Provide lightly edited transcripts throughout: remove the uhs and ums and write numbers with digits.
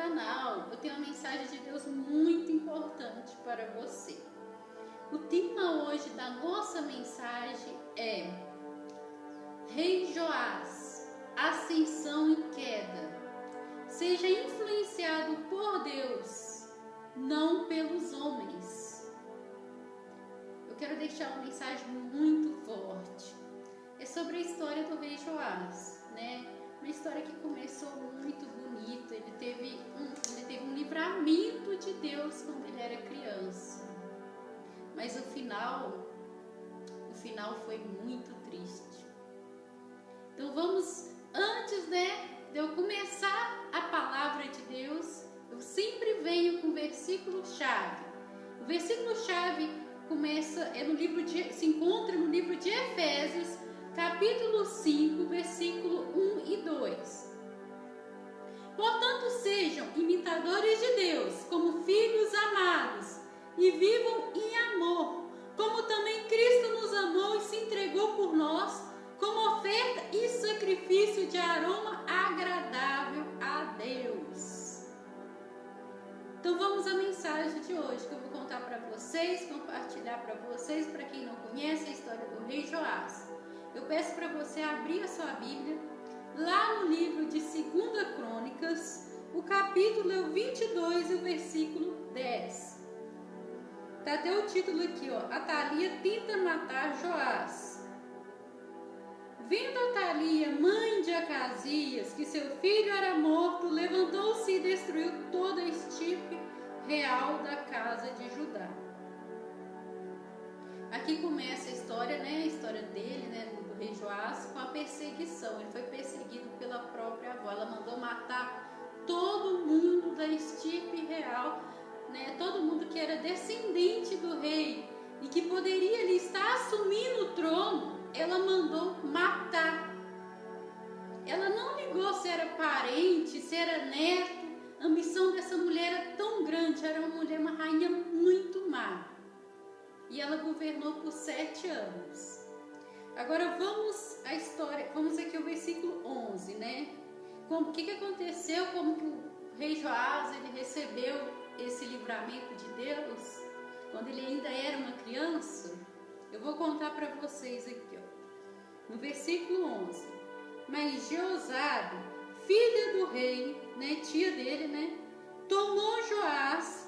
canal, eu tenho uma mensagem de Deus muito importante para você. O tema hoje da nossa mensagem é Rei Joás, ascensão e queda. Seja influenciado por Deus, não pelos homens. Eu quero deixar uma mensagem muito forte. É sobre a história do rei Joás, né? Uma história que começou muito bonita. Ele teve um livramento de Deus quando ele era criança. Mas o final foi muito triste. Então vamos, antes, de eu começar a palavra de Deus, eu sempre venho com o versículo-chave. O versículo-chave se encontra no livro de Efésios, capítulo 5, versículo 1 e 2. Portanto, sejam imitadores de Deus, como filhos amados, e vivam em amor, como também Cristo nos amou e se entregou por nós, como oferta e sacrifício de aroma agradável a Deus. Então vamos à mensagem de hoje, que eu vou contar para vocês, compartilhar para vocês, para quem não conhece a história do rei Joás. Eu peço para você abrir a sua Bíblia, lá no livro de 2 Crônicas, o capítulo é o 22 e o versículo 10. Está até o título aqui, ó, Atalia tenta matar Joás. Vendo Atalia, mãe de Acasias, que seu filho era morto, levantou-se e destruiu toda a estirpe real da casa de Judá. Aqui começa a história, né? A história dele, né? Do rei Joás, com a perseguição. Ele foi perseguido pela própria avó. Ela mandou matar todo mundo da estirpe real, né? Todo mundo que era descendente do rei e que poderia ali estar assumindo o trono. Ela mandou matar. Ela não ligou se era parente, se era neto. A ambição dessa mulher era tão grande. Era uma rainha muito má. E ela governou por 7 anos. Agora vamos à história. Vamos aqui ao versículo 11, né? O que aconteceu? Como que o rei Joás ele recebeu esse livramento de Deus? Quando ele ainda era uma criança? Eu vou contar para vocês aqui, ó. No versículo 11. Mas Jeozabe, filha do rei, né, tia dele, né, tomou Joás,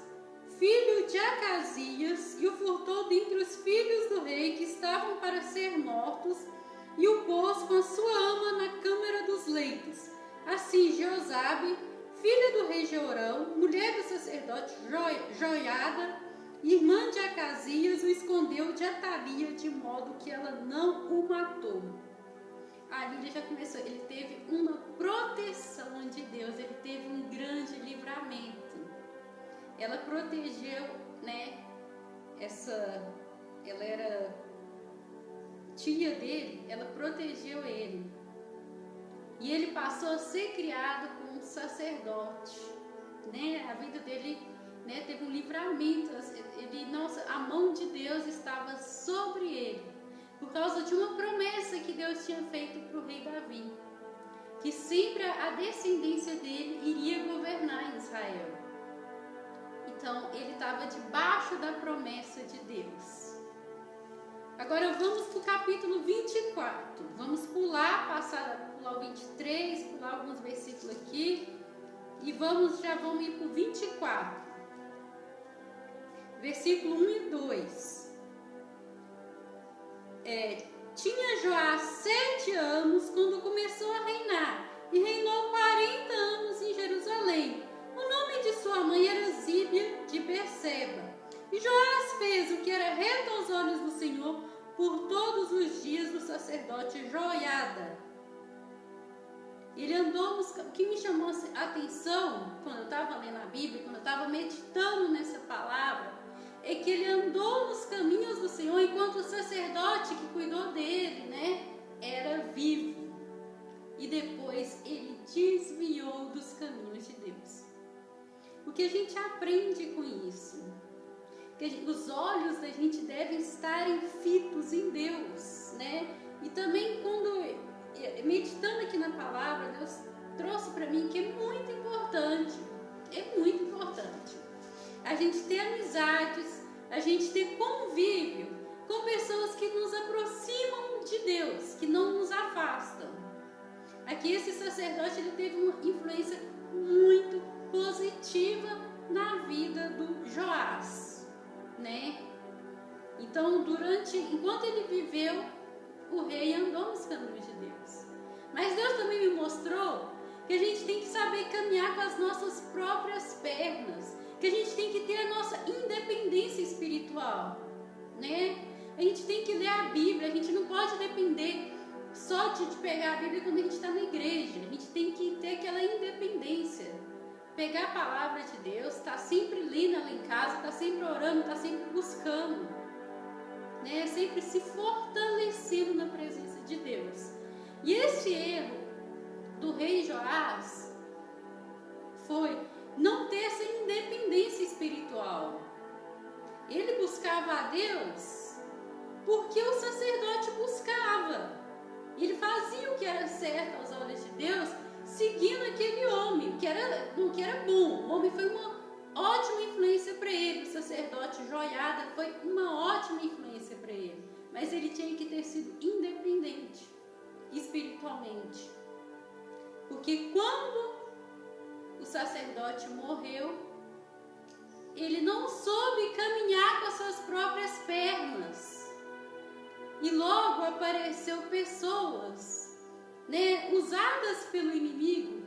filho de Acasias, e o furtou dentre os filhos do rei que estavam para ser mortos, e o pôs com a sua ama na câmara dos leitos. Assim Jeozabe, filha do rei Jeorão, mulher do sacerdote Joiada, irmã de Acasias, o escondeu de Atalia, de modo que ela não o matou. Ali ele já começou, ele teve uma proteção de Deus, ele teve um grande livramento. Ela protegeu, né? Ela era tia dele, ela protegeu ele. E ele passou a ser criado como um sacerdote, né? A vida dele, né, teve um livramento. A mão de Deus estava sobre ele, por causa de uma promessa que Deus tinha feito para o rei Davi, que sempre a descendência dele iria governar em Israel. Então, ele estava debaixo da promessa de Deus. Agora vamos para o capítulo 24. Vamos pular o 23, pular alguns versículos aqui. E já vamos ir para o 24. Versículo 1 e 2. Tinha Joás 7 anos quando começou a reinar. E reinou 40 anos em Jerusalém. O nome de sua mãe era Zíbia de Berseba. E Joás fez o que era reto aos olhos do Senhor por todos os dias do sacerdote Joiada. Ele andou o que me chamou a atenção quando eu estava lendo a Bíblia, quando eu estava meditando nessa palavra, é que ele andou nos caminhos do Senhor enquanto o sacerdote que cuidou dele, né, era vivo. E depois ele desviou dos caminhos de Deus. O que a gente aprende com isso? Que os olhos da gente devem estar fitos em Deus, né? E também meditando aqui na palavra, Deus trouxe para mim que é muito importante é muito importante. A gente ter amizades, a gente ter convívio com pessoas que nos aproximam de Deus, que não nos afastam. Aqui esse sacerdote ele teve uma influência muito positiva na vida do Joás, né? Então, enquanto ele viveu, o rei andou nos caminhos de Deus. Mas Deus também me mostrou que a gente tem que saber caminhar com as nossas próprias pernas, que a gente tem que ter a nossa independência espiritual, né? A gente tem que ler a Bíblia, a gente não pode depender só de pegar a Bíblia quando a gente está na igreja. A gente tem que ter aquela independência, pegar a palavra de Deus, estar sempre lendo ela em casa, estar sempre orando, estar sempre buscando, né? Sempre se fortalecendo na presença de Deus. E esse erro do rei Joás foi não ter essa independência espiritual. Ele buscava a Deus porque o sacerdote buscava. Ele fazia o que era certo aos olhos de Deus, seguindo aquele homem, o que era bom. O homem foi uma ótima influência para ele. O sacerdote Joiada foi uma ótima influência para ele. Mas ele tinha que ter sido independente espiritualmente. Porque quando o sacerdote morreu, ele não soube caminhar com as suas próprias pernas. E logo apareceu pessoas, né, usadas pelo inimigo,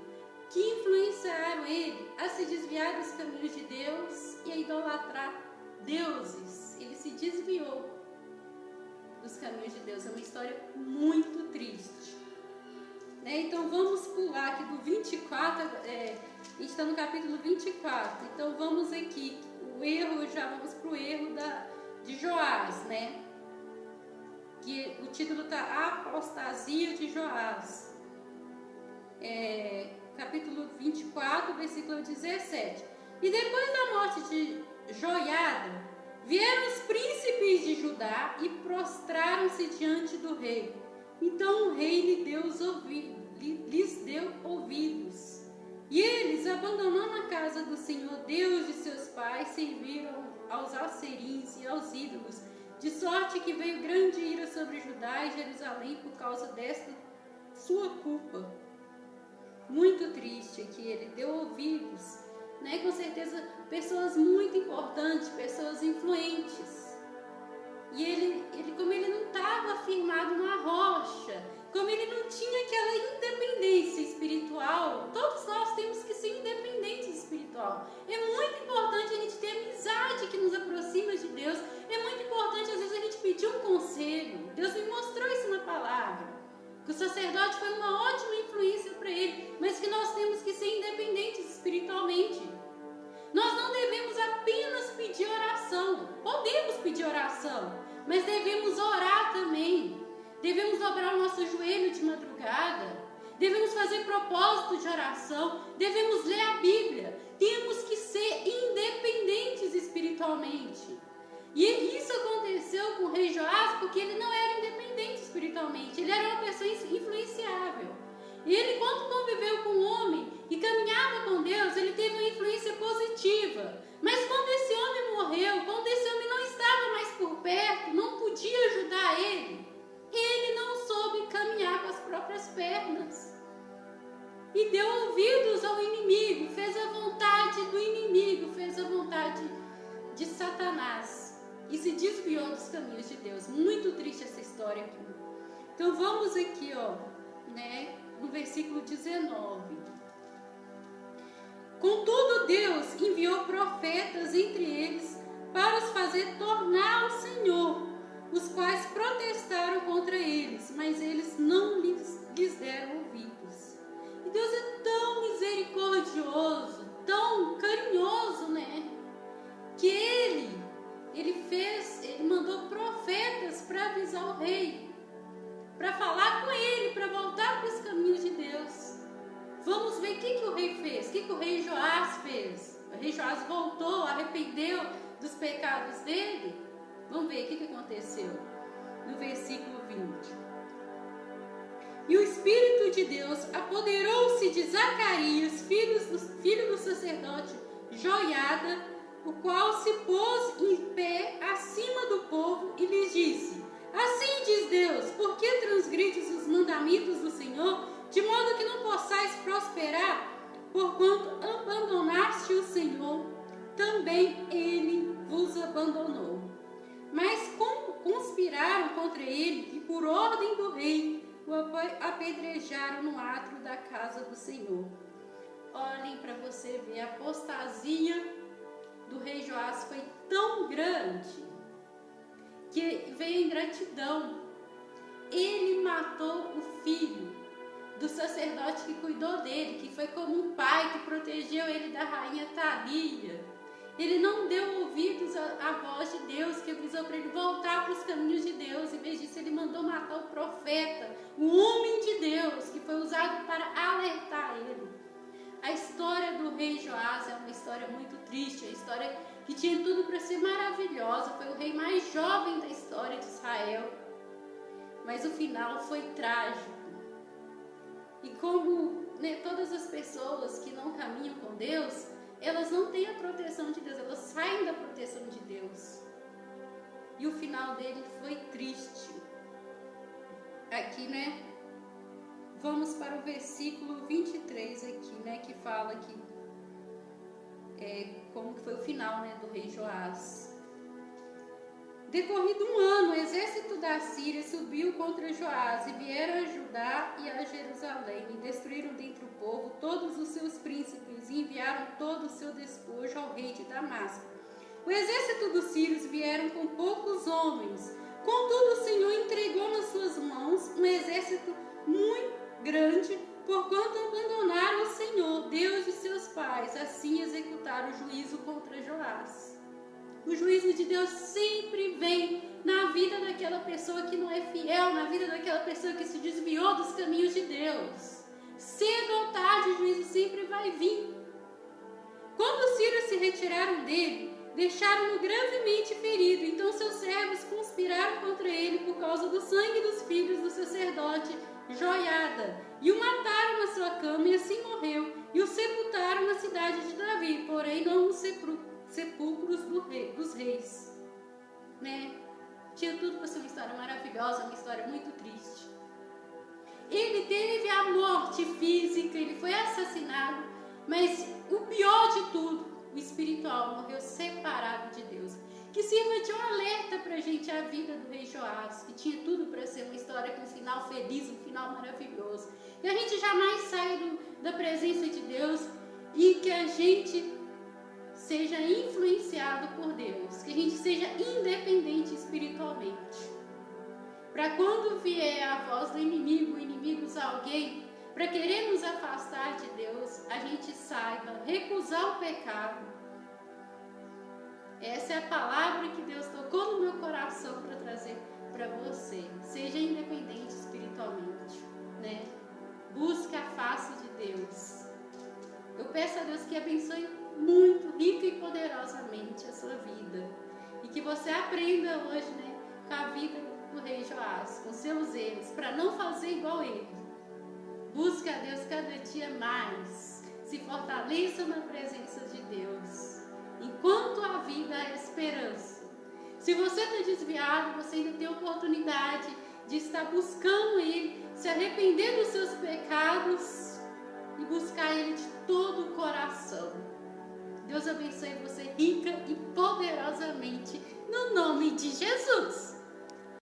que influenciaram ele a se desviar dos caminhos de Deus e a idolatrar deuses. Ele se desviou dos caminhos de Deus. É uma história muito triste, né? Então vamos pular aqui do 24, a gente está no capítulo 24. Então vamos aqui, vamos para o erro de Joás, né? Que o título está Apostasia de Joás. Capítulo 24, versículo 17. E depois da morte de Joiada, vieram os príncipes de Judá e prostraram-se diante do rei. Então o rei lhes deu ouvidos. E eles, abandonando a casa do Senhor Deus de seus pais, serviram aos asserins e aos ídolos, de sorte que veio grande ira sobre Judá e Jerusalém por causa desta sua culpa. Muito triste aqui, ele deu ouvidos, né? Com certeza pessoas muito importantes, pessoas influentes. E ele como ele não estava firmado na rocha, como ele não tinha aquela independência espiritual, todos nós temos que ser independentes espiritual. É muito importante a gente ter amizade que nos aproxima de Deus. É muito importante às vezes a gente pedir um conselho. Deus me mostrou isso na palavra, que o sacerdote foi uma ótima influência para ele, mas que nós temos que ser independentes espiritualmente. Nós não devemos apenas pedir oração. Podemos pedir oração, mas devemos orar também. Devemos dobrar o nosso joelho de madrugada. Devemos fazer propósito de oração. Devemos ler a Bíblia. Temos que ser independentes espiritualmente. E isso aconteceu com o rei Joás porque ele não era independente espiritualmente. Ele era uma pessoa influenciável. E ele, quando conviveu com um homem e caminhava com Deus, ele teve uma influência positiva. Mas quando esse homem morreu, quando esse homem não estava mais por perto, não podia ajudar ele não soube caminhar com as próprias pernas. E deu ouvidos ao inimigo, fez a vontade do inimigo, fez a vontade de Satanás. E se desviou dos caminhos de Deus. Muito triste essa história aqui. Então vamos aqui, né, no versículo 19. Contudo, Deus enviou profetas entre eles para os fazer tornar ao Senhor, os quais protestaram contra eles, mas eles não lhes deram ouvidos. E Deus é tão misericordioso, tão carinhoso, né? Que ele mandou profetas para avisar o rei, para falar com ele, para voltar para os caminhos de Deus. Vamos ver o que o rei fez, o que o rei Joás fez. O rei Joás voltou, arrependeu dos pecados dele. Vamos ver o que aconteceu no versículo 20. E o Espírito de Deus apoderou-se de Zacarias, filho do sacerdote Joiada, o qual se pôs em pé acima do povo e lhes disse: Assim diz Deus, por que transgrides os mandamentos do Senhor, de modo que não possais prosperar? Porquanto abandonaste o Senhor, também ele vos abandonou. Mas conspiraram contra ele e, por ordem do rei, o apedrejaram no átrio da casa do Senhor. Olhem para você ver, a apostasia do rei Joás foi tão grande que veio a ingratidão. Ele matou o filho do sacerdote que cuidou dele, que foi como um pai que protegeu ele da rainha Thalia. Ele não deu ouvidos à voz de Deus, que avisou para ele voltar para os caminhos de Deus. Em vez disso, ele mandou matar o profeta, o homem de Deus, que foi usado para alertar ele. A história do rei Joás é uma história muito triste, é uma história que tinha tudo para ser maravilhosa. Foi o rei mais jovem da história de Israel, mas o final foi trágico. E como todas as pessoas que não caminham com Deus, elas não têm a proteção de Deus, elas saem da proteção de Deus. E o final dele foi triste. Aqui, vamos para o versículo 23 aqui, que fala que como que foi o final, do rei Joás. Decorrido um ano, o exército da Síria subiu contra Joás e vieram a Judá e a Jerusalém e destruíram dentre o povo todos os seus príncipes e enviaram todo o seu despojo ao rei de Damasco. O exército dos sírios vieram com poucos homens, contudo o Senhor entregou nas suas mãos um exército muito grande, porquanto abandonaram o Senhor, Deus de seus pais, assim executaram o juízo contra Joás. O juízo de Deus sempre vem na vida daquela pessoa que não é fiel, na vida daquela pessoa que se desviou dos caminhos de Deus. Cedo ou tarde o juízo sempre vai vir. Quando os sírios se retiraram dele, deixaram-no gravemente ferido. Então seus servos conspiraram contra ele por causa do sangue dos filhos do sacerdote Joiada, e o mataram na sua cama, e assim morreu, e o sepultaram na cidade de Davi, porém não nos sepulcros dos reis. Tinha tudo para ser uma história maravilhosa, uma história muito triste. Ele teve a morte física, ele foi assassinado, mas o pior de tudo, o espiritual, morreu separado de Deus. Que sirva de um alerta para a gente a vida do rei Joás, que tinha tudo para ser uma história com um final feliz, um final maravilhoso. Que a gente jamais saia da presença de Deus e que a gente seja influenciado por Deus, que a gente seja independente espiritualmente. Para quando vier a voz do inimigo, o inimigo usar alguém para querer nos afastar de Deus, a gente saiba recusar o pecado. Essa é a palavra que Deus tocou no meu coração para trazer para você. Seja independente espiritualmente, Busque a face de Deus. Eu peço a Deus que abençoe muito, rica e poderosamente a sua vida. E que você aprenda hoje, com a vida do rei Joás, com seus erros, para não fazer igual ele. Busque a Deus cada dia mais. Se fortaleça na presença de Deus. Enquanto a vida há esperança. Se você está desviado, você ainda tem a oportunidade de estar buscando Ele, se arrepender dos seus pecados e buscar Ele de todo o coração. Deus abençoe você rica e poderosamente, no nome de Jesus.